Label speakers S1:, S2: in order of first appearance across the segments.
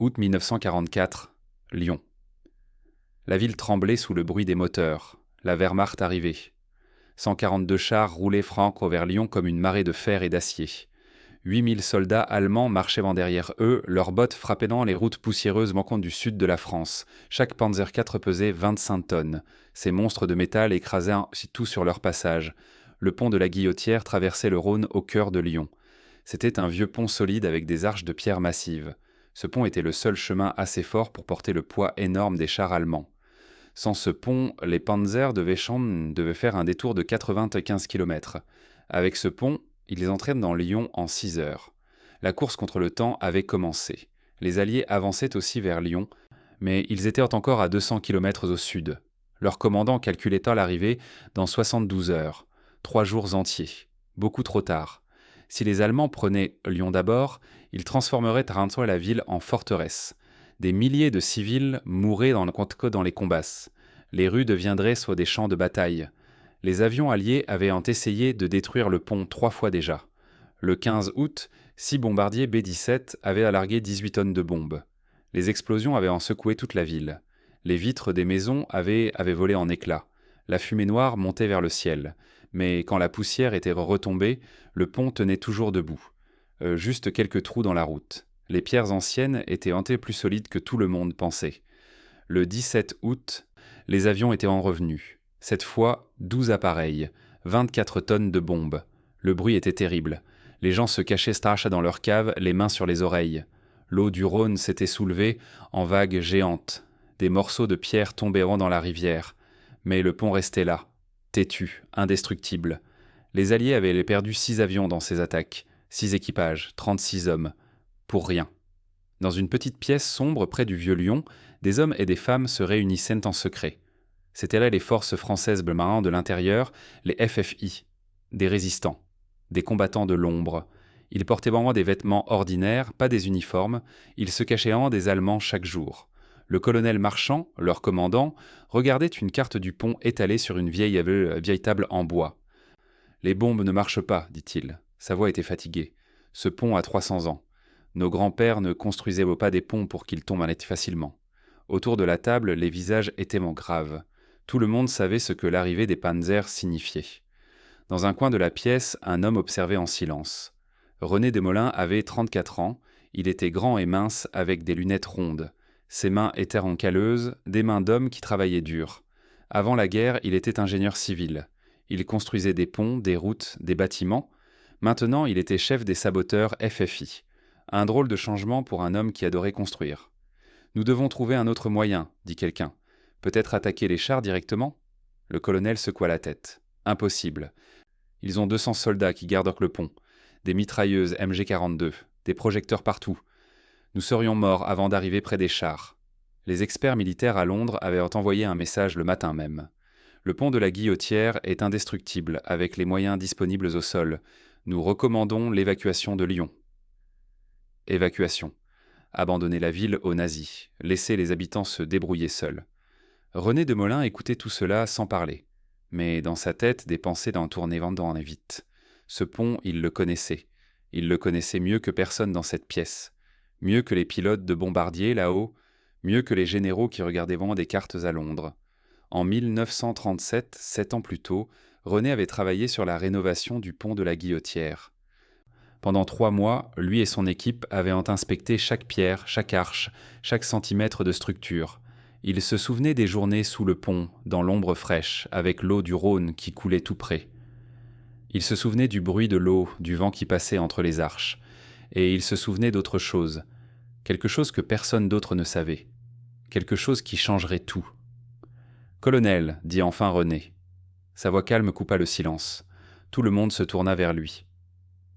S1: Août 1944, Lyon. La ville tremblait sous le bruit des moteurs. La Wehrmacht arrivait. 142 chars roulaient francs vers Lyon comme une marée de fer et d'acier. 8000 soldats allemands marchaient derrière eux, leurs bottes frappaient dans les routes poussiéreuses manquant du sud de la France. Chaque Panzer IV pesait 25 tonnes. Ces monstres de métal écrasaient tout sur leur passage. Le pont de la Guillotière traversait le Rhône au cœur de Lyon. C'était un vieux pont solide avec des arches de pierre massive. Ce pont était le seul chemin assez fort pour porter le poids énorme des chars allemands. Sans ce pont, les Panzers devaient faire un détour de 95 km. Avec ce pont, ils entraient dans Lyon en 6 heures. La course contre le temps avait commencé. Les Alliés avançaient aussi vers Lyon, mais ils étaient encore à 200 km au sud. Leur commandant calculait l'arrivée dans 72 heures, 3 jours entiers. Beaucoup trop tard. Si les Allemands prenaient Lyon d'abord, ils transformeraient Taranto la ville en forteresse. Des milliers de civils mourraient dans les combats. Les rues deviendraient soit des champs de bataille. Les avions alliés avaient essayé de détruire le pont 3 fois déjà. Le 15 août, 6 bombardiers B-17 avaient largué 18 tonnes de bombes. Les explosions avaient secoué toute la ville. Les vitres des maisons avaient volé en éclats. La fumée noire montait vers le ciel. Mais quand la poussière était retombée, le pont tenait toujours debout. Juste quelques trous dans la route. Les pierres anciennes étaient plus solides que tout le monde pensait. Le 17 août, les avions étaient revenus. Cette fois, 12 appareils, 24 tonnes de bombes. Le bruit était terrible. Les gens se cachaient dans leur cave, les mains sur les oreilles. L'eau du Rhône s'était soulevée en vagues géantes. Des morceaux de pierre tombaient dans la rivière. Mais le pont restait là, têtu, indestructible. Les Alliés avaient perdu 6 avions dans ces attaques, 6 équipages, 36 hommes. Pour rien. Dans une petite pièce sombre près du Vieux Lyon, des hommes et des femmes se réunissaient en secret. C'étaient là les forces françaises marins de l'intérieur, les FFI, des résistants, des combattants de l'ombre. Ils portaient des vêtements ordinaires, pas des uniformes, ils se cachaient des Allemands chaque jour. Le colonel Marchand, leur commandant, regardait une carte du pont étalée sur une vieille table en bois. « Les bombes ne marchent pas, dit-il. Sa voix était fatiguée. Ce pont a 300 ans. Nos grands-pères ne construisaient pas des ponts pour qu'ils tombent facilement. Autour de la table, les visages étaient graves. Tout le monde savait ce que l'arrivée des Panzers signifiait. Dans un coin de la pièce, un homme observait en silence. René Desmoulins avait 34 ans. Il était grand et mince, avec des lunettes rondes. Ses mains étaient calleuses, des mains d'homme qui travaillaient dur. Avant la guerre, il était ingénieur civil. Il construisait des ponts, des routes, des bâtiments. Maintenant, il était chef des saboteurs FFI. Un drôle de changement pour un homme qui adorait construire. « Nous devons trouver un autre moyen, dit quelqu'un. Peut-être attaquer les chars directement ?» Le colonel secoua la tête. « Impossible. Ils ont 200 soldats qui gardent le pont, des mitrailleuses MG42, des projecteurs partout. Nous serions morts avant d'arriver près des chars. » Les experts militaires à Londres avaient envoyé un message le matin même. « Le pont de la Guillotière est indestructible avec les moyens disponibles au sol. Nous recommandons l'évacuation de Lyon. » Évacuation. Abandonner la ville aux nazis. Laisser les habitants se débrouiller seuls. René Desmoulins écoutait tout cela sans parler. Mais dans sa tête, des pensées tournaient vite. Ce pont, il le connaissait. Il le connaissait mieux que personne dans cette pièce. Mieux que les pilotes de bombardiers là-haut. Mieux que les généraux qui regardaient des cartes à Londres. En 1937, 7 ans plus tôt, René avait travaillé sur la rénovation du pont de la Guillotière. Pendant 3 mois, lui et son équipe avaient inspecté chaque pierre, chaque arche, chaque centimètre de structure. Il se souvenait des journées sous le pont, dans l'ombre fraîche, avec l'eau du Rhône qui coulait tout près. Il se souvenait du bruit de l'eau, du vent qui passait entre les arches. Et il se souvenait d'autre chose. Quelque chose que personne d'autre ne savait. Quelque chose qui changerait tout. « Colonel, dit enfin René. » Sa voix calme coupa le silence. Tout le monde se tourna vers lui.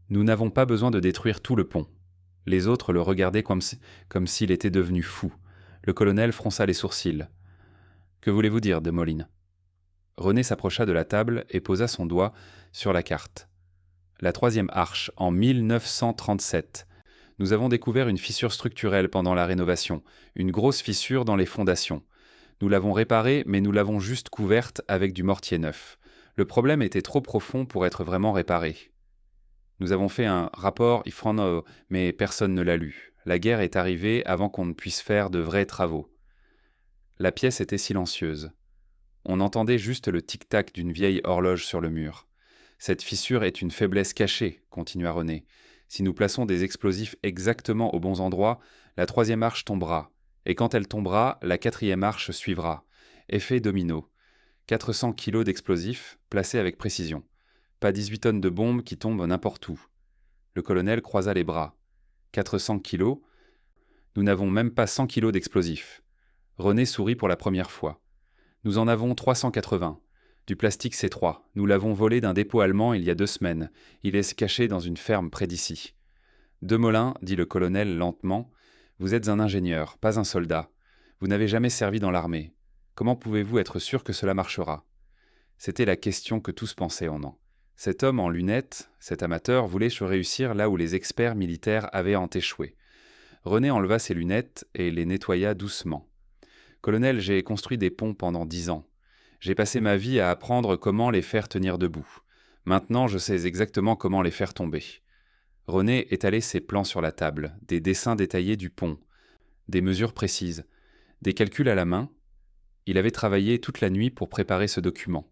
S1: « Nous n'avons pas besoin de détruire tout le pont. » Les autres le regardaient comme s'il était devenu fou. Le colonel fronça les sourcils. « Que voulez-vous dire, Desmoulins ?» René s'approcha de la table et posa son doigt sur la carte. « La 3e arche, en 1937. Nous avons découvert une fissure structurelle pendant la rénovation, une grosse fissure dans les fondations. Nous l'avons réparée, mais nous l'avons juste couverte avec du mortier neuf. Le problème était trop profond pour être vraiment réparé. » Nous avons fait un rapport Ifrano, mais personne ne l'a lu. La guerre est arrivée avant qu'on ne puisse faire de vrais travaux. La pièce était silencieuse. On entendait juste le tic-tac d'une vieille horloge sur le mur. Cette fissure est une faiblesse cachée, continua René. Si nous plaçons des explosifs exactement aux bons endroits, la troisième arche tombera. Et quand elle tombera, la quatrième arche suivra. Effet domino. 400 kilos d'explosifs, placés avec précision. Pas 18 tonnes de bombes qui tombent n'importe où. Le colonel croisa les bras. 400 kilos. Nous n'avons même pas 100 kilos d'explosifs. René sourit pour la première fois. Nous en avons 380. Du plastique C3. Nous l'avons volé d'un dépôt allemand il y a 2 semaines. Il est caché dans une ferme près d'ici. Demolin, dit le colonel lentement, vous êtes un ingénieur, pas un soldat. Vous n'avez jamais servi dans l'armée. Comment pouvez-vous être sûr que cela marchera ? C'était la question que tous pensaient en an. Cet homme en lunettes, cet amateur, voulait réussir là où les experts militaires avaient échoué. René enleva ses lunettes et les nettoya doucement. Colonel, j'ai construit des ponts pendant 10 ans. J'ai passé ma vie à apprendre comment les faire tenir debout. Maintenant, je sais exactement comment les faire tomber. René étalait ses plans sur la table, des dessins détaillés du pont, des mesures précises, des calculs à la main. Il avait travaillé toute la nuit pour préparer ce document.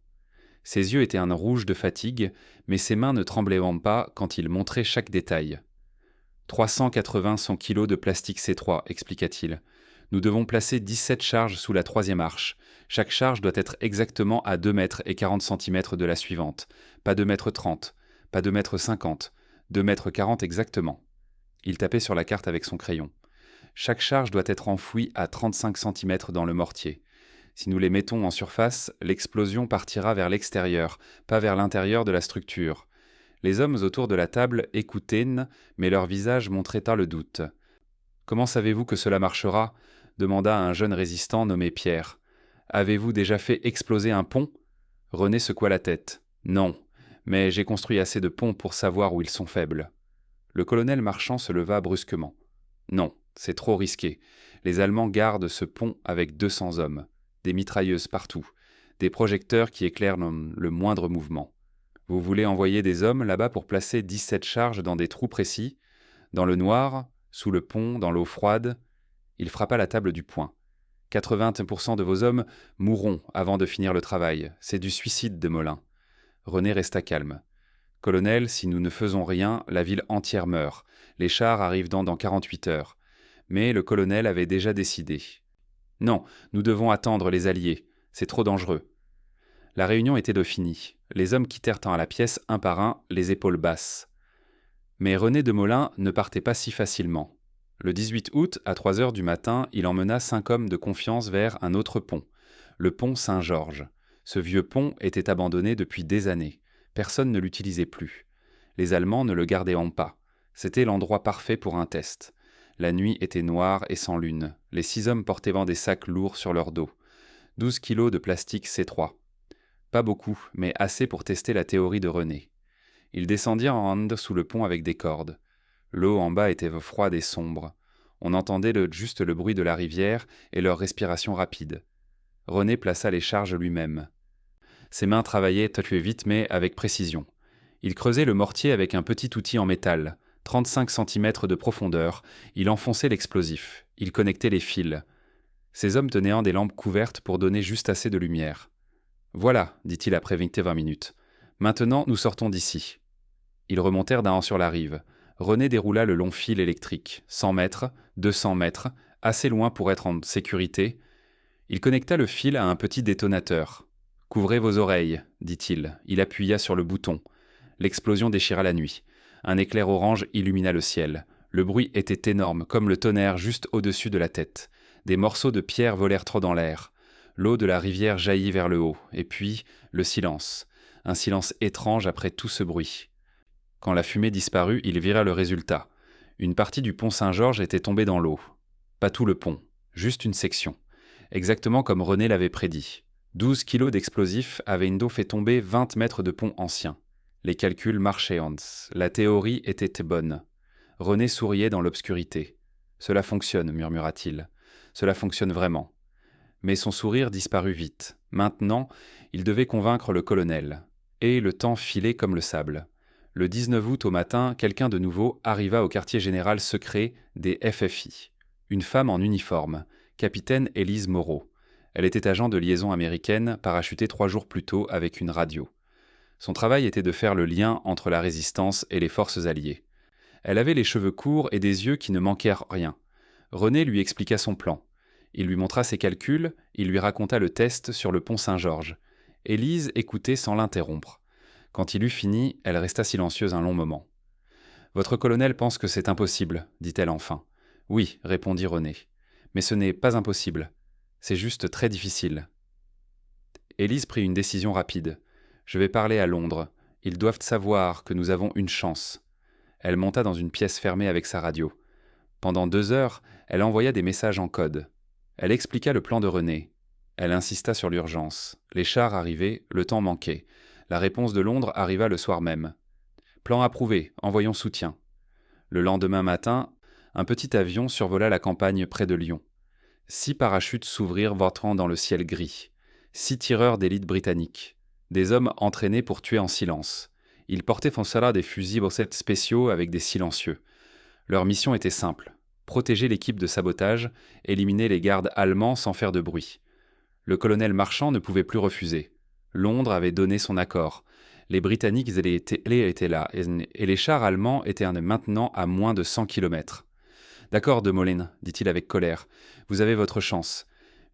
S1: Ses yeux étaient un rouge de fatigue, mais ses mains ne tremblaient pas quand il montrait chaque détail. 380 kilos de plastique C3, expliqua-t-il. Nous devons placer 17 charges sous la troisième arche. Chaque charge doit être exactement à 2 mètres et 40 centimètres de la suivante. Pas 2 mètres 30, pas 2 mètres 50, 2 mètres 40 exactement. Il tapait sur la carte avec son crayon. Chaque charge doit être enfouie à 35 centimètres dans le mortier. Si nous les mettons en surface, l'explosion partira vers l'extérieur, pas vers l'intérieur de la structure. Les hommes autour de la table écoutaient, mais leur visage montrait le doute. « Comment savez-vous que cela marchera » demanda un jeune résistant nommé Pierre. « Avez-vous déjà fait exploser un pont » René secoua la tête. « Non, mais j'ai construit assez de ponts pour savoir où ils sont faibles. » Le colonel Marchand se leva brusquement. « Non, c'est trop risqué. Les Allemands gardent ce pont avec 200 hommes. Des mitrailleuses partout, des projecteurs qui éclairent le moindre mouvement. Vous voulez envoyer des hommes là-bas pour placer 17 charges dans des trous précis, dans le noir, sous le pont, dans l'eau froide ?» Il frappa la table du poing. 80% de vos hommes mourront avant de finir le travail. C'est du suicide, Demolin. René resta calme. Colonel, si nous ne faisons rien, la ville entière meurt. Les chars arrivent dans 48 heures. Mais le colonel avait déjà décidé. Non, nous devons attendre les Alliés. C'est trop dangereux. La réunion était de finie. Les hommes quittèrent la pièce un par un, les épaules basses. Mais René Demolin ne partait pas si facilement. Le 18 août, à 3 heures du matin, il emmena 5 hommes de confiance vers un autre pont, le pont Saint-Georges. Ce vieux pont était abandonné depuis des années. Personne ne l'utilisait plus. Les Allemands ne le gardaient pas. C'était l'endroit parfait pour un test. La nuit était noire et sans lune. Les 6 hommes portaient des sacs lourds sur leur dos. 12 kilos de plastique C3. Pas beaucoup, mais assez pour tester la théorie de René. Ils descendirent en hand sous le pont avec des cordes. L'eau en bas était froide et sombre. On entendait juste le bruit de la rivière et leur respiration rapide. René plaça les charges lui-même. Ses mains travaillaient vite mais avec précision. Il creusait le mortier avec un petit outil en métal, 35 cm de profondeur. Il enfonçait l'explosif. Il connectait les fils. Ces hommes tenaient des lampes couvertes pour donner juste assez de lumière. « Voilà, dit-il après 20 minutes. Maintenant, nous sortons d'ici. » Ils remontèrent d'un an sur la rive. René déroula le long fil électrique, 100 mètres, 200 mètres, assez loin pour être en sécurité. Il connecta le fil à un petit détonateur. « Couvrez vos oreilles, dit-il. Il appuya sur le bouton. L'explosion déchira la nuit. Un éclair orange illumina le ciel. Le bruit était énorme, comme le tonnerre juste au-dessus de la tête. Des morceaux de pierre volèrent trop dans l'air. L'eau de la rivière jaillit vers le haut, et puis le silence. Un silence étrange après tout ce bruit. Quand la fumée disparut, il vira le résultat. Une partie du pont Saint-Georges était tombée dans l'eau. Pas tout le pont, juste une section. Exactement comme René l'avait prédit. 12 kilos d'explosifs avaient fait tomber 20 mètres de pont ancien. Les calculs marchaient, Hans. La théorie était bonne. René souriait dans l'obscurité. « Cela fonctionne, murmura-t-il. Cela fonctionne vraiment. » Mais son sourire disparut vite. Maintenant, il devait convaincre le colonel. Et le temps filait comme le sable. Le 19 août au matin, quelqu'un de nouveau arriva au quartier général secret des FFI. Une femme en uniforme, capitaine Élise Moreau. Elle était agent de liaison américaine, parachutée 3 jours plus tôt avec une radio. Son travail était de faire le lien entre la résistance et les forces alliées. Elle avait les cheveux courts et des yeux qui ne manquèrent rien. René lui expliqua son plan. Il lui montra ses calculs, il lui raconta le test sur le pont Saint-Georges. Élise écoutait sans l'interrompre. Quand il eut fini, elle resta silencieuse un long moment. « Votre colonel pense que c'est impossible, dit-elle enfin. « Oui, répondit René. Mais ce n'est pas impossible. C'est juste très difficile. » Élise prit une décision rapide. « Je vais parler à Londres. Ils doivent savoir que nous avons une chance. » Elle monta dans une pièce fermée avec sa radio. Pendant 2 heures, elle envoya des messages en code. Elle expliqua le plan de René. Elle insista sur l'urgence. Les chars arrivaient, le temps manquait. La réponse de Londres arriva le soir même. Plan approuvé, envoyons soutien. Le lendemain matin, un petit avion survola la campagne près de Lyon. 6 parachutes s'ouvrirent votant dans le ciel gris. 6 tireurs d'élite britanniques. Des hommes entraînés pour tuer en silence. Ils portaient des fusils Brosset spéciaux avec des silencieux. Leur mission était simple. Protéger l'équipe de sabotage, éliminer les gardes allemands sans faire de bruit. Le colonel Marchand ne pouvait plus refuser. Londres avait donné son accord. Les Britanniques étaient là, et les chars allemands étaient maintenant à moins de 100 km. « D'accord, De Molène, dit-il avec colère, vous avez votre chance.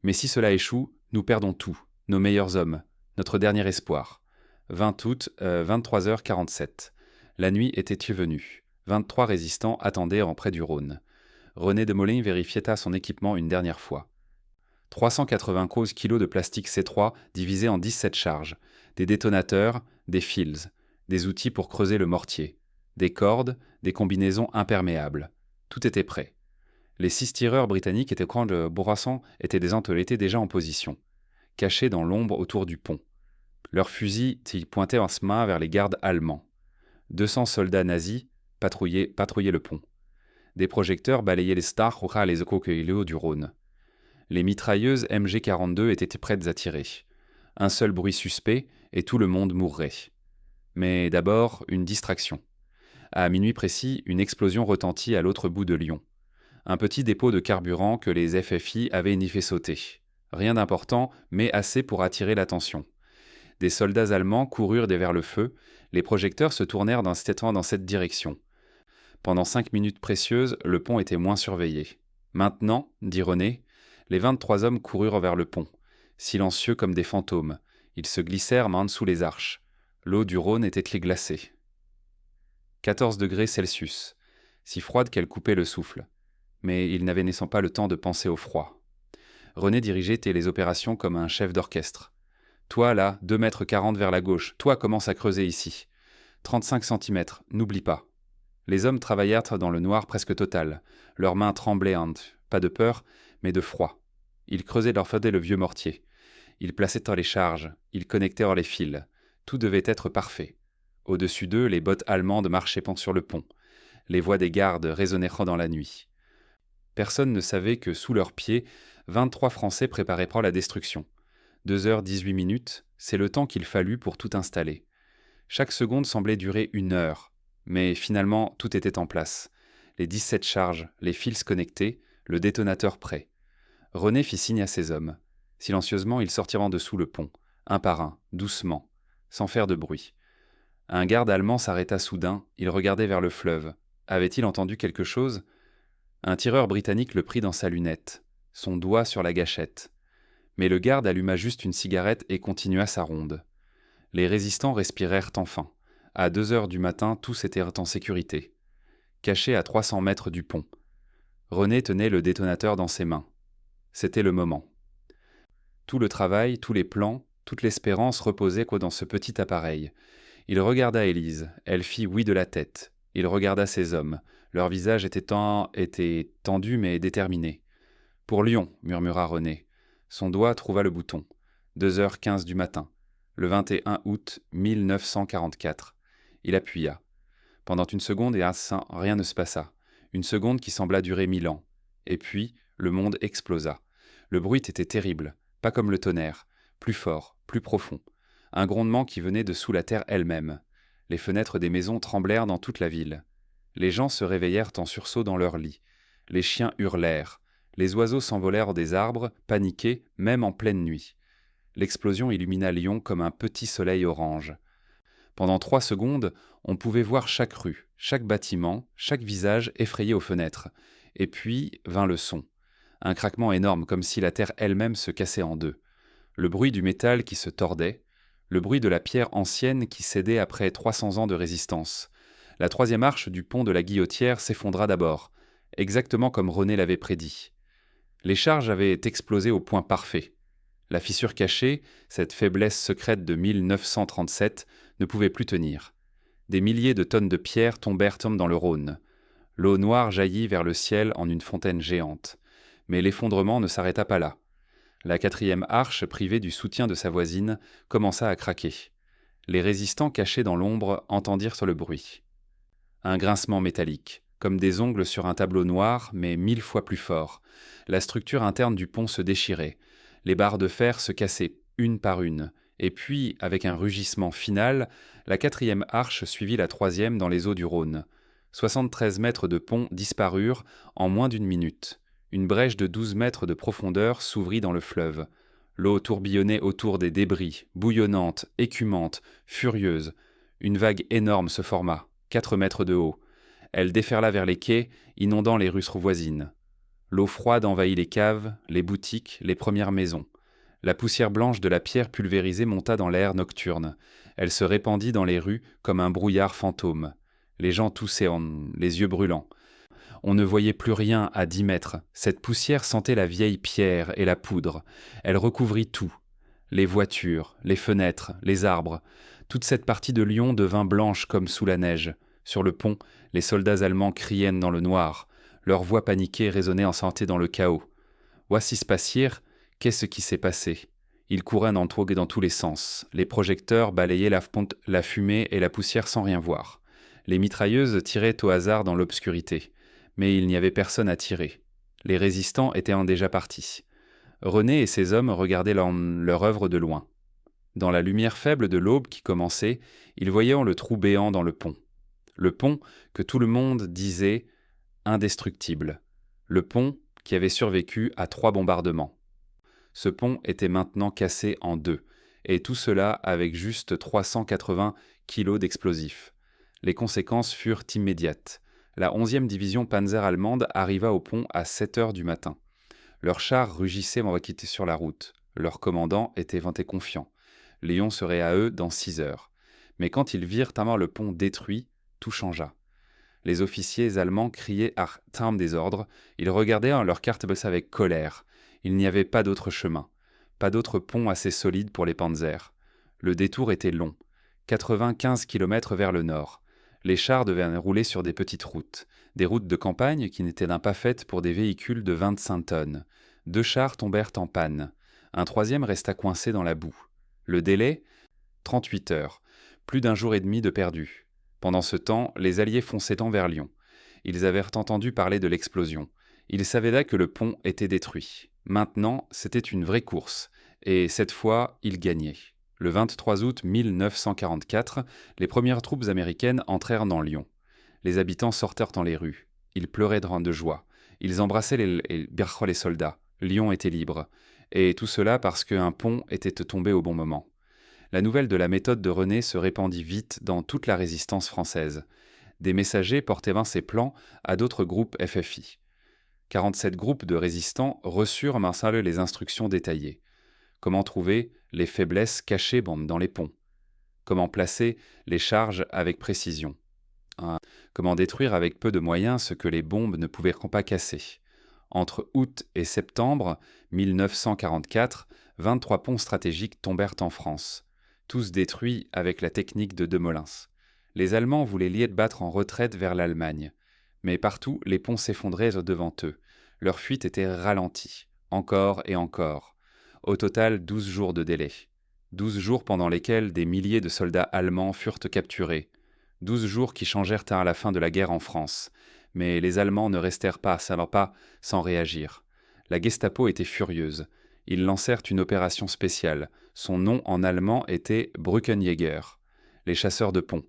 S1: Mais si cela échoue, nous perdons tout, nos meilleurs hommes, notre dernier espoir. » 20 août, 23h47. La nuit était venue. 23 résistants attendaient en près du Rhône. René de Molène vérifiait son équipement une dernière fois. 390 kg de plastique C3 divisé en 17 charges, des détonateurs, des fils, des outils pour creuser le mortier, des cordes, des combinaisons imperméables. Tout était prêt. Les 6 tireurs britanniques étaient étaient déjà en position, cachés dans l'ombre autour du pont. Leurs fusils pointaient en ce main vers les gardes allemands. 200 soldats nazis patrouillaient le pont. Des projecteurs balayaient les stars et les coquelicots du Rhône. Les mitrailleuses MG42 étaient prêtes à tirer. Un seul bruit suspect et tout le monde mourrait. Mais d'abord, une distraction. À minuit précis, une explosion retentit à l'autre bout de Lyon. Un petit dépôt de carburant que les FFI avaient ni fait sauter. Rien d'important, mais assez pour attirer l'attention. Des soldats allemands coururent vers le feu, les projecteurs se tournèrent dans cette direction. Pendant 5 minutes précieuses, le pont était moins surveillé. Maintenant, dit René, les 23 hommes coururent vers le pont, silencieux comme des fantômes. Ils se glissèrent en dessous les arches. L'eau du Rhône était glacée. 14 degrés Celsius, si froide qu'elle coupait le souffle. Mais il n'avait pas le temps de penser au froid. René dirigeait les opérations comme un chef d'orchestre. Toi, là, 2,40 m vers la gauche. Toi, commence à creuser ici. 35 cm, n'oublie pas. Les hommes travaillèrent dans le noir presque total. Leurs mains tremblaient, pas de peur, mais de froid. Ils creusaient le vieux mortier. Ils plaçaient les charges, ils connectaient les fils. Tout devait être parfait. Au-dessus d'eux, les bottes allemandes marchaient sur le pont. Les voix des gardes résonnaient dans la nuit. Personne ne savait que, sous leurs pieds, 23 Français préparaient la destruction. 2h18, c'est le temps qu'il fallut pour tout installer. Chaque seconde semblait durer 1 heure. Mais finalement, tout était en place. Les 17 charges, les fils connectés, le détonateur prêt. René fit signe à ses hommes. Silencieusement, ils sortirent en dessous le pont, un par un, doucement, sans faire de bruit. Un garde allemand s'arrêta soudain, il regardait vers le fleuve. Avait-il entendu quelque chose ? Un tireur britannique le prit dans sa lunette, son doigt sur la gâchette. Mais le garde alluma juste une cigarette et continua sa ronde. Les résistants respirèrent enfin. À 2 heures du matin, tous étaient en sécurité. Cachés à 300 mètres du pont. René tenait le détonateur dans ses mains. C'était le moment. Tout le travail, tous les plans, toute l'espérance reposaient dans ce petit appareil. Il regarda Élise, elle fit oui de la tête. Il regarda ses hommes, leurs visages étaient tendus mais déterminés. « Pour Lyon », murmura René. Son doigt trouva le bouton. 2h15 du matin, le 21 août 1944. Il appuya. Pendant une seconde rien ne se passa. Une seconde qui sembla durer 1000 ans. Et puis, le monde explosa. Le bruit était terrible, pas comme le tonnerre, plus fort, plus profond. Un grondement qui venait de sous la terre elle-même. Les fenêtres des maisons tremblèrent dans toute la ville. Les gens se réveillèrent en sursaut dans leurs lits. Les chiens hurlèrent. Les oiseaux s'envolèrent des arbres, paniqués, même en pleine nuit. L'explosion illumina Lyon comme un petit soleil orange. Pendant 3 secondes, on pouvait voir chaque rue, chaque bâtiment, chaque visage effrayé aux fenêtres. Et puis vint le son. Un craquement énorme, comme si la terre elle-même se cassait en deux. Le bruit du métal qui se tordait. Le bruit de la pierre ancienne qui cédait après 300 ans de résistance. La 3e arche du pont de la Guillotière s'effondra d'abord, exactement comme René l'avait prédit. Les charges avaient explosé au point parfait. La fissure cachée, cette faiblesse secrète de 1937, ne pouvait plus tenir. Des milliers de tonnes de pierres tombèrent dans le Rhône. L'eau noire jaillit vers le ciel en une fontaine géante. Mais l'effondrement ne s'arrêta pas là. La 4e arche, privée du soutien de sa voisine, commença à craquer. Les résistants cachés dans l'ombre entendirent le bruit. Un grincement métallique, comme des ongles sur un tableau noir, mais 1000 fois plus fort. La structure interne du pont se déchirait. Les barres de fer se cassaient une par une. Et puis, avec un rugissement final, la 4e arche suivit la 3e dans les eaux du Rhône. 73 mètres de pont disparurent en moins d'une minute. Une brèche de 12 mètres de profondeur s'ouvrit dans le fleuve. L'eau tourbillonnait autour des débris, bouillonnante, écumante, furieuse. Une vague énorme se forma, 4 mètres de haut. Elle déferla vers les quais, inondant les rues voisines. L'eau froide envahit les caves, les boutiques, les premières maisons. La poussière blanche de la pierre pulvérisée monta dans l'air nocturne. Elle se répandit dans les rues comme un brouillard fantôme. Les gens toussaient, les yeux brûlants. On ne voyait plus rien à 10 mètres. Cette poussière sentait la vieille pierre et la poudre. Elle recouvrit tout. Les voitures, les fenêtres, les arbres. Toute cette partie de Lyon devint blanche comme sous la neige. Sur le pont, les soldats allemands criaient dans le noir. Leurs voix paniquées résonnaient en santé dans le chaos. Voici Spassir, qu'est-ce qui s'est passé? Il courait dans tous les sens. Les projecteurs balayaient la fumée et la poussière sans rien voir. Les mitrailleuses tiraient au hasard dans l'obscurité. Mais il n'y avait personne à tirer. Les résistants étaient déjà partis. René et ses hommes regardaient leur œuvre de loin. Dans la lumière faible de l'aube qui commençait, ils voyaient le trou béant dans le pont. Le pont que tout le monde disait indestructible. Le pont qui avait survécu à 3 bombardements. Ce pont était maintenant cassé en 2, et tout cela avec juste 380 kilos d'explosifs. Les conséquences furent immédiates. La 11e division panzer allemande arriva au pont à 7 heures du matin. Leurs chars rugissaient en quitter sur la route. Leur commandant était confiant. Lyon serait à eux dans 6 heures. Mais quand ils virent le pont détruit, tout changea. Les officiers allemands criaient à terme des ordres. Ils regardaient leurs cartes avec colère. Il n'y avait pas d'autre chemin. Pas d'autre pont assez solide pour les panzers. Le détour était long. 95 km vers le nord. Les chars devaient rouler sur des petites routes. Des routes de campagne qui n'étaient pas faites pour des véhicules de 25 tonnes. 2 chars tombèrent en panne. Un 3e resta coincé dans la boue. Le délai 38 heures. Plus d'1 jour et demi de perdu. Pendant ce temps, les Alliés fonçaient vers Lyon. Ils avaient entendu parler de l'explosion. Ils savaient là que le pont était détruit. Maintenant, c'était une vraie course. Et cette fois, ils gagnaient. Le 23 août 1944, les premières troupes américaines entrèrent dans Lyon. Les habitants sortirent dans les rues. Ils pleuraient de joie. Ils embrassaient les soldats. Lyon était libre. Et tout cela parce qu'un pont était tombé au bon moment. La nouvelle de la méthode de René se répandit vite dans toute la résistance française. Des messagers portaient ces plans à d'autres groupes FFI. 47 groupes de résistants reçurent les instructions détaillées. Comment trouver les faiblesses cachées dans les ponts? Comment placer les charges avec précision? Comment détruire avec peu de moyens ce que les bombes ne pouvaient pas casser? Entre août et septembre 1944, 23 ponts stratégiques tombèrent en France, tous détruits avec la technique de Demolins. Les Allemands voulaient battre en retraite vers l'Allemagne. Mais partout, les ponts s'effondraient devant eux. Leur fuite était ralentie, encore et encore. Au total, 12 jours de délai. 12 jours pendant lesquels des milliers de soldats allemands furent capturés. 12 jours qui changèrent à la fin de la guerre en France. Mais les Allemands ne restèrent pas sans réagir. La Gestapo était furieuse. Ils lancèrent une opération spéciale. Son nom en allemand était Brückenjäger, les chasseurs de ponts.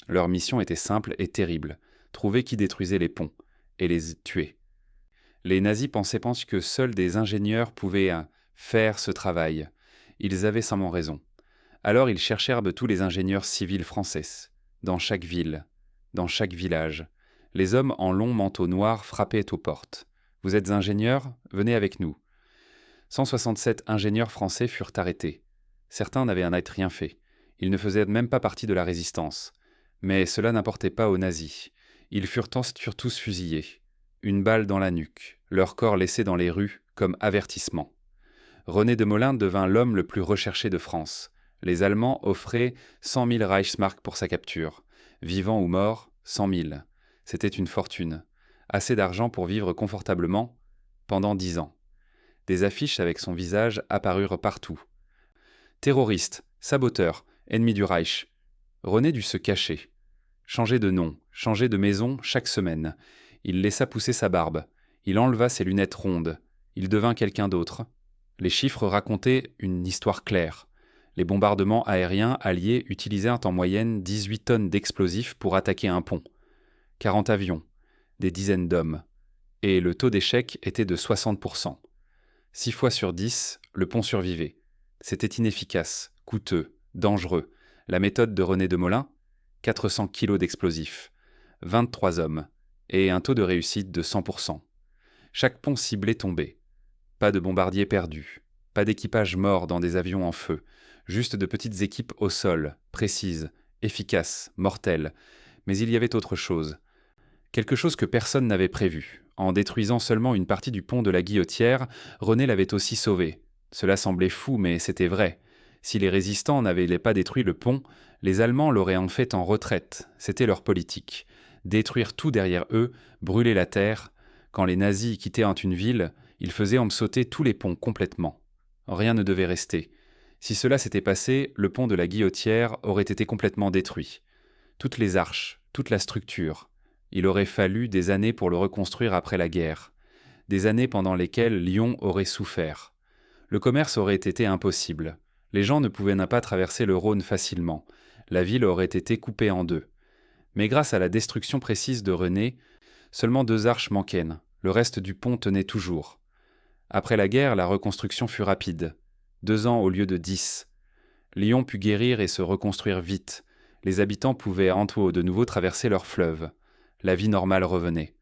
S1: Leur mission était simple et terrible, trouver qui détruisait les ponts, et les tuer. Les nazis pensaient que seuls des ingénieurs pouvaient faire ce travail. Ils avaient sûrement raison. Alors ils cherchèrent tous les ingénieurs civils français, dans chaque ville, dans chaque village. Les hommes en longs manteaux noirs frappaient aux portes. « Vous êtes ingénieurs ? Venez avec nous. » 167 ingénieurs français furent arrêtés. Certains n'avaient rien fait. Ils ne faisaient même pas partie de la résistance. Mais cela n'importait pas aux nazis. Ils furent tous fusillés. Une balle dans la nuque, leur corps laissé dans les rues comme avertissement. René de Molin devint l'homme le plus recherché de France. Les Allemands offraient 100 000 Reichsmark pour sa capture. Vivant ou mort, 100 000. C'était une fortune. Assez d'argent pour vivre confortablement pendant 10 ans. Des affiches avec son visage apparurent partout. Terroriste, saboteur, ennemi du Reich. René dut se cacher. Changer de nom, changer de maison chaque semaine. Il laissa pousser sa barbe. Il enleva ses lunettes rondes. Il devint quelqu'un d'autre. Les chiffres racontaient une histoire claire. Les bombardements aériens alliés utilisèrent en moyenne 18 tonnes d'explosifs pour attaquer un pont. 40 avions, des dizaines d'hommes. Et le taux d'échec était de 60%. 6 fois sur 10, le pont survivait. C'était inefficace, coûteux, dangereux. La méthode de René de Molin, 400 kilos d'explosifs, 23 hommes, et un taux de réussite de 100%. Chaque pont ciblé tombait. Pas de bombardiers perdus, pas d'équipage mort dans des avions en feu, juste de petites équipes au sol, précises, efficaces, mortelles. Mais il y avait autre chose. Quelque chose que personne n'avait prévu. En détruisant seulement une partie du pont de la Guillotière, René l'avait aussi sauvé. Cela semblait fou, mais c'était vrai. Si les résistants n'avaient pas détruit le pont, les Allemands l'auraient en fait en retraite. C'était leur politique. Détruire tout derrière eux, brûler la terre. Quand les nazis quittaient une ville, ils faisaient sauter tous les ponts complètement. Rien ne devait rester. Si cela s'était passé, le pont de la Guillotière aurait été complètement détruit. Toutes les arches, toute la structure. Il aurait fallu des années pour le reconstruire après la guerre. Des années pendant lesquelles Lyon aurait souffert. Le commerce aurait été impossible. Les gens ne pouvaient pas traverser le Rhône facilement. La ville aurait été coupée en deux. Mais grâce à la destruction précise de René, seulement 2 arches manquaient. Le reste du pont tenait toujours. Après la guerre, la reconstruction fut rapide. 2 ans au lieu de 10. Lyon put guérir et se reconstruire vite. Les habitants pouvaient de nouveau traverser leur fleuve. La vie normale revenait.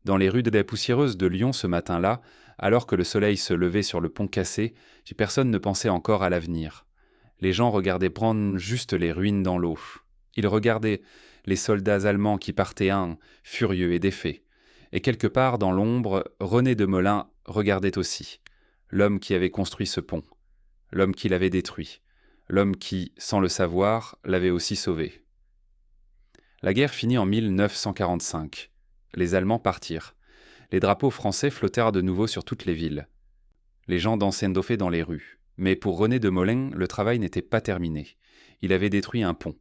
S1: Dans les rues poussiéreuses de Lyon ce matin-là, alors que le soleil se levait sur le pont cassé, personne ne pensait encore à l'avenir. Les gens regardaient prendre juste les ruines dans l'eau. Ils regardaient les soldats allemands qui partaient furieux et défaits. Et quelque part dans l'ombre, René de Molin regardait aussi. L'homme qui avait construit ce pont. L'homme qui l'avait détruit. L'homme qui, sans le savoir, l'avait aussi sauvé. La guerre finit en 1945. Les Allemands partirent. Les drapeaux français flottèrent de nouveau sur toutes les villes. Les gens dansaient dans les rues. Mais pour René de Molin, le travail n'était pas terminé. Il avait détruit un pont.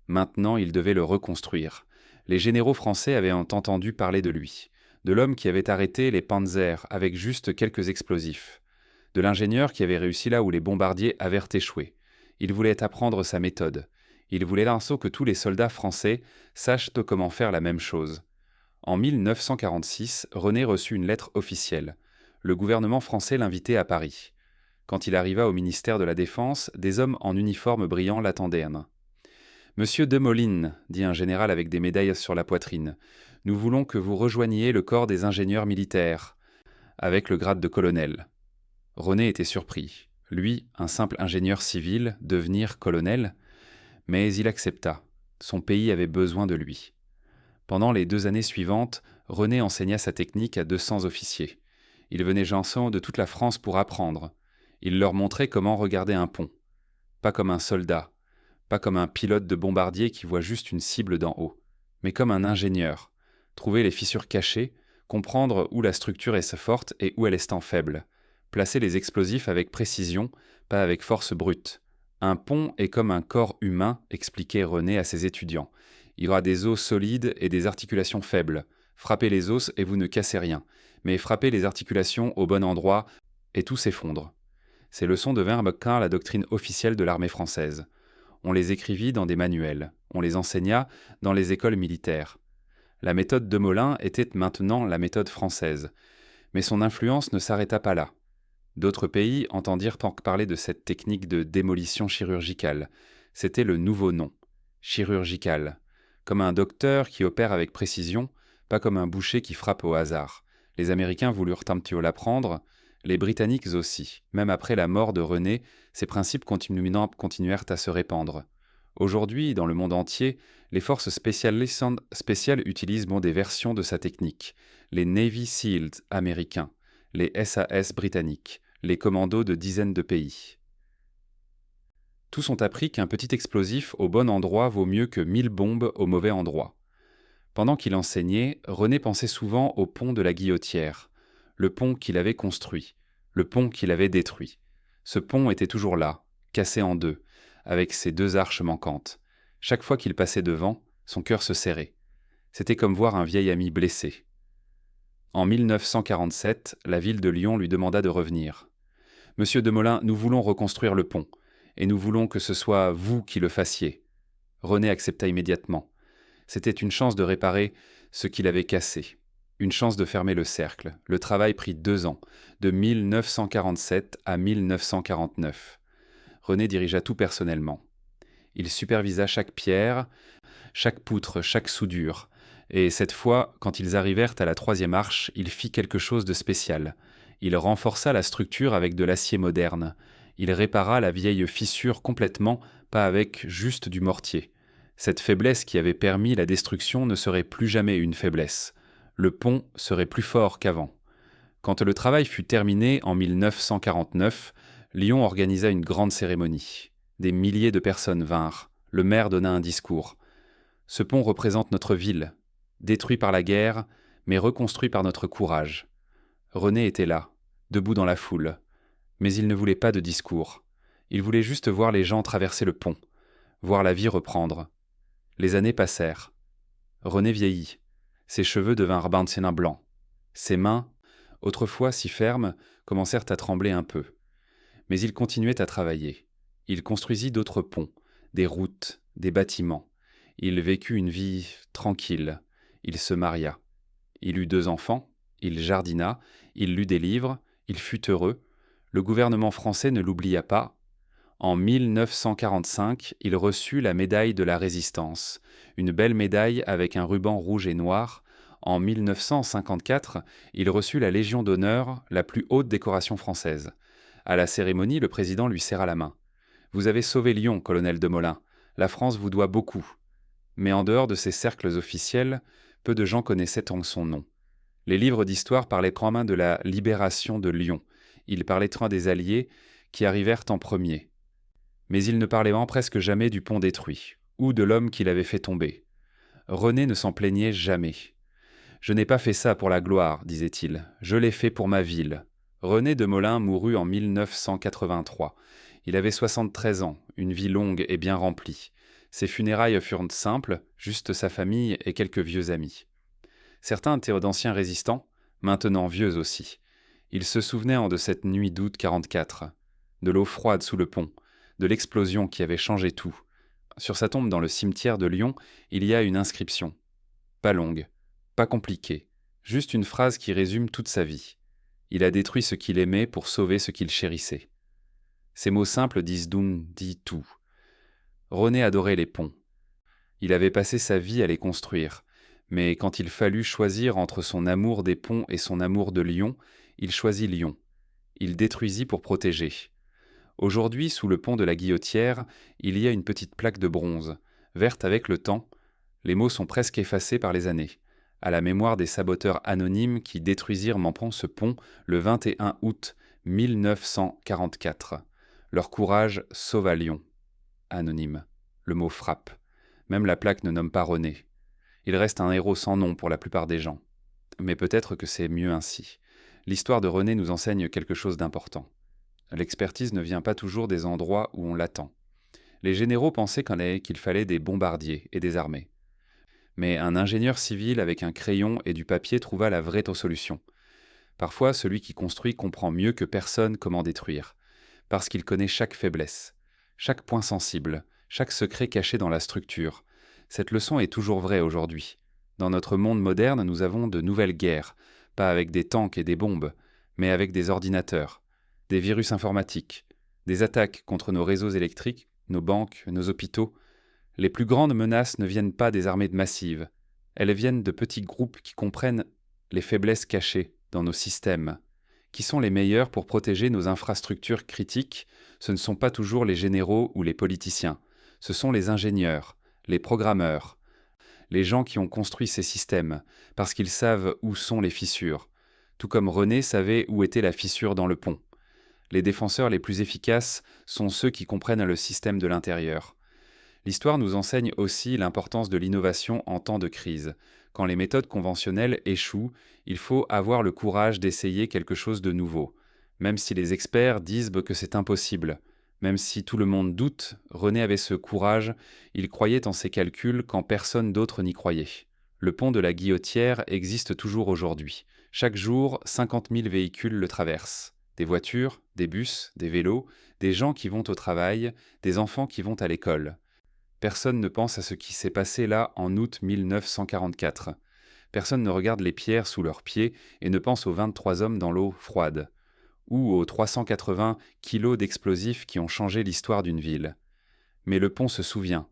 S1: Maintenant, il devait le reconstruire. Les généraux français avaient entendu parler de lui. De l'homme qui avait arrêté les panzers avec juste quelques explosifs. De l'ingénieur qui avait réussi là où les bombardiers avaient échoué. Il voulait apprendre sa méthode. Il voulait que tous les soldats français sachent comment faire la même chose. En 1946, René reçut une lettre officielle. Le gouvernement français l'invitait à Paris. Quand il arriva au ministère de la Défense, des hommes en uniforme brillant l'attendaient. « Monsieur de Molin, dit un général avec des médailles sur la poitrine, nous voulons que vous rejoigniez le corps des ingénieurs militaires, avec le grade de colonel. » René était surpris. Lui, un simple ingénieur civil, devenir colonel, mais il accepta. Son pays avait besoin de lui. Pendant les 2 années suivantes, René enseigna sa technique à 200 officiers. Il venait de toute la France pour apprendre. Il leur montrait comment regarder un pont. Pas comme un soldat, pas comme un pilote de bombardier qui voit juste une cible d'en haut, mais comme un ingénieur. Trouver les fissures cachées, comprendre où la structure est forte et où elle est faible. Placer les explosifs avec précision, pas avec force brute. Un pont est comme un corps humain, expliquait René à ses étudiants. Il y aura des os solides et des articulations faibles. Frappez les os et vous ne cassez rien. Mais frappez les articulations au bon endroit et tout s'effondre. Ces leçons devinrent la doctrine officielle de l'armée française. On les écrivit dans des manuels. On les enseigna dans les écoles militaires. La méthode Demolin était maintenant la méthode française. Mais son influence ne s'arrêta pas là. D'autres pays entendirent parler de cette technique de démolition chirurgicale. C'était le nouveau nom, chirurgical, comme un docteur qui opère avec précision, pas comme un boucher qui frappe au hasard. Les Américains voulurent un petit peu l'apprendre, les Britanniques aussi. Même après la mort de René, ces principes continuèrent à se répandre. Aujourd'hui, dans le monde entier, les forces spéciales utilisent des versions de sa technique. Les Navy SEALs américains, les SAS britanniques, les commandos de dizaines de pays. Tous ont appris qu'un petit explosif au bon endroit vaut mieux que 1000 bombes au mauvais endroit. Pendant qu'il enseignait, René pensait souvent au pont de la Guillotière, le pont qu'il avait construit, le pont qu'il avait détruit. Ce pont était toujours là, cassé en deux, avec ses deux arches manquantes. Chaque fois qu'il passait devant, son cœur se serrait. C'était comme voir un vieil ami blessé. En 1947, la ville de Lyon lui demanda de revenir. « Monsieur Demolin, nous voulons reconstruire le pont, et nous voulons que ce soit vous qui le fassiez. » René accepta immédiatement. C'était une chance de réparer ce qu'il avait cassé, une chance de fermer le cercle. Le travail prit 2 ans, de 1947 à 1949. René dirigea tout personnellement. Il supervisa chaque pierre, chaque poutre, chaque soudure. Et cette fois, quand ils arrivèrent à la 3e arche, il fit quelque chose de spécial. Il renforça la structure avec de l'acier moderne. Il répara la vieille fissure complètement, pas avec juste du mortier. Cette faiblesse qui avait permis la destruction ne serait plus jamais une faiblesse. Le pont serait plus fort qu'avant. Quand le travail fut terminé en 1949, Lyon organisa une grande cérémonie. Des milliers de personnes vinrent. Le maire donna un discours. « Ce pont représente notre ville, détruit par la guerre, mais reconstruit par notre courage. » René était là, debout dans la foule. Mais il ne voulait pas de discours. Il voulait juste voir les gens traverser le pont, voir la vie reprendre. Les années passèrent. René vieillit. Ses cheveux devinrent maintenant blancs. Ses mains, autrefois si fermes, commencèrent à trembler un peu. Mais il continuait à travailler. Il construisit d'autres ponts, des routes, des bâtiments. Il vécut une vie tranquille. Il se maria. Il eut 2 enfants. Il jardina. Il lut des livres. Il fut heureux. Le gouvernement français ne l'oublia pas. En 1945, il reçut la médaille de la Résistance, une belle médaille avec un ruban rouge et noir. En 1954, il reçut la Légion d'honneur, la plus haute décoration française. À la cérémonie, le président lui serra la main. « Vous avez sauvé Lyon, colonel Demolin. La France vous doit beaucoup. » Mais en dehors de ces cercles officiels, peu de gens connaissaient son nom. Les livres d'histoire parlaient quand même de la libération de Lyon. Ils parlaient des Alliés qui arrivèrent en premier. Mais il ne parlait presque jamais du pont détruit, ou de l'homme qui l'avait fait tomber. René ne s'en plaignait jamais. « Je n'ai pas fait ça pour la gloire, disait-il, je l'ai fait pour ma ville. » René Demolin mourut en 1983. Il avait 73 ans, une vie longue et bien remplie. Ses funérailles furent simples, juste sa famille et quelques vieux amis. Certains étaient d'anciens résistants, maintenant vieux aussi. Ils se souvenaient de cette nuit d'août 44, de l'eau froide sous le pont, de l'explosion qui avait changé tout. Sur sa tombe dans le cimetière de Lyon, il y a une inscription. Pas longue, pas compliquée, juste une phrase qui résume toute sa vie. Il a détruit ce qu'il aimait pour sauver ce qu'il chérissait. Ces mots simples disent tout. René adorait les ponts. Il avait passé sa vie à les construire, mais quand il fallut choisir entre son amour des ponts et son amour de Lyon, il choisit Lyon. Il détruisit pour protéger. Aujourd'hui, sous le pont de la Guillotière, il y a une petite plaque de bronze, verte avec le temps. Les mots sont presque effacés par les années, à la mémoire des saboteurs anonymes qui détruisirent ce pont le 21 août 1944. Leur courage sauva Lyon. Anonyme. Le mot frappe. Même la plaque ne nomme pas René. Il reste un héros sans nom pour la plupart des gens. Mais peut-être que c'est mieux ainsi. L'histoire de René nous enseigne quelque chose d'important. L'expertise ne vient pas toujours des endroits où on l'attend. Les généraux pensaient qu'il fallait des bombardiers et des armées. Mais un ingénieur civil avec un crayon et du papier trouva la vraie solution. Parfois, celui qui construit comprend mieux que personne comment détruire, parce qu'il connaît chaque faiblesse, chaque point sensible, chaque secret caché dans la structure, Cette leçon est toujours vraie aujourd'hui. Dans notre monde moderne, nous avons de nouvelles guerres, pas avec des tanks et des bombes, mais avec des ordinateurs, des virus informatiques, des attaques contre nos réseaux électriques, nos banques, nos hôpitaux. Les plus grandes menaces ne viennent pas des armées massives, elles viennent de petits groupes qui comprennent les faiblesses cachées dans nos systèmes. Qui sont les meilleurs pour protéger nos infrastructures critiques? Ce ne sont pas toujours les généraux ou les politiciens, ce sont les ingénieurs, les programmeurs, les gens qui ont construit ces systèmes, parce qu'ils savent où sont les fissures, tout comme René savait où était la fissure dans le pont. Les défenseurs les plus efficaces sont ceux qui comprennent le système de l'intérieur. L'histoire nous enseigne aussi l'importance de l'innovation en temps de crise. Quand les méthodes conventionnelles échouent, il faut avoir le courage d'essayer quelque chose de nouveau. Même si les experts disent que c'est impossible, même si tout le monde doute, René avait ce courage, il croyait en ses calculs quand personne d'autre n'y croyait. Le pont de la Guillotière existe toujours aujourd'hui. Chaque jour, 50 000 véhicules le traversent. Des voitures, des bus, des vélos, des gens qui vont au travail, des enfants qui vont à l'école. Personne ne pense à ce qui s'est passé là en août 1944. Personne ne regarde les pierres sous leurs pieds et ne pense aux 23 hommes dans l'eau froide, ou aux 380 kilos d'explosifs qui ont changé l'histoire d'une ville. Mais le pont se souvient.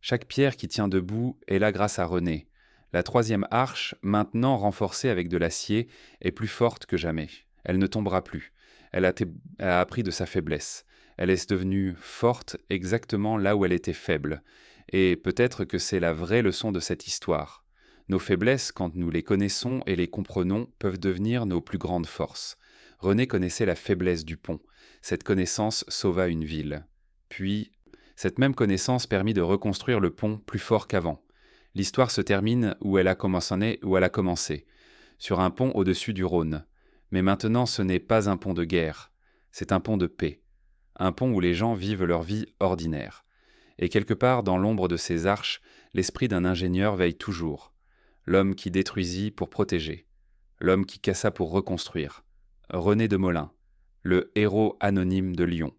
S1: Chaque pierre qui tient debout est là grâce à René. La troisième arche, maintenant renforcée avec de l'acier, est plus forte que jamais. Elle ne tombera plus. Elle a appris de sa faiblesse. Elle est devenue forte exactement là où elle était faible. Et peut-être que c'est la vraie leçon de cette histoire. Nos faiblesses, quand nous les connaissons et les comprenons, peuvent devenir nos plus grandes forces. René connaissait la faiblesse du pont. Cette connaissance sauva une ville. Puis, cette même connaissance permit de reconstruire le pont plus fort qu'avant. L'histoire se termine où elle a commencé, sur un pont au-dessus du Rhône. Mais maintenant, ce n'est pas un pont de guerre, c'est un pont de paix. Un pont où les gens vivent leur vie ordinaire. Et quelque part dans l'ombre de ces arches, l'esprit d'un ingénieur veille toujours. L'homme qui détruisit pour protéger. L'homme qui cassa pour reconstruire. René de Molin, le héros anonyme de Lyon.